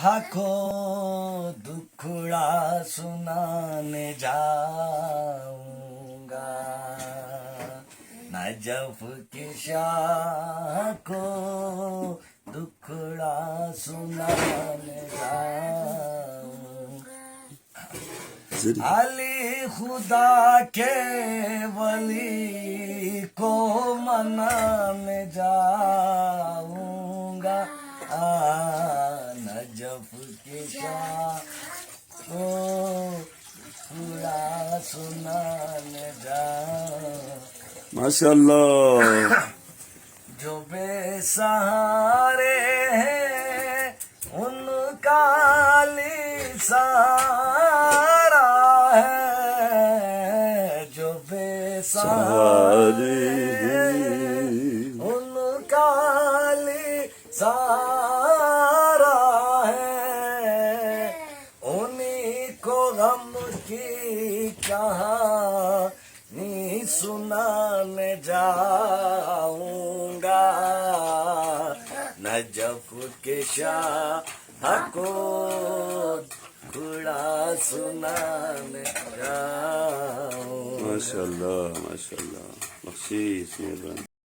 को दुखड़ा सुनाने जाऊंगा, नजफ की शाह को दुखड़ा सुनाने जाऊंगा। अली खुदा के वली को मनाने जाऊंगा, नजफ के शाह को पूरा सुनाने जाऊंगा। माशाअल्लाह। जो बेसहारे हैं उनका सहारा है, जो बेसहारे उनका सहारा है, उन्हीं को गम की कहानी सुनाने जाऊंगा, नजफ के शाह को खुड़ा सुनाने जाऊंगा। माशाअल्लाह माशाअल्लाह, बख्शीश मेहरबान।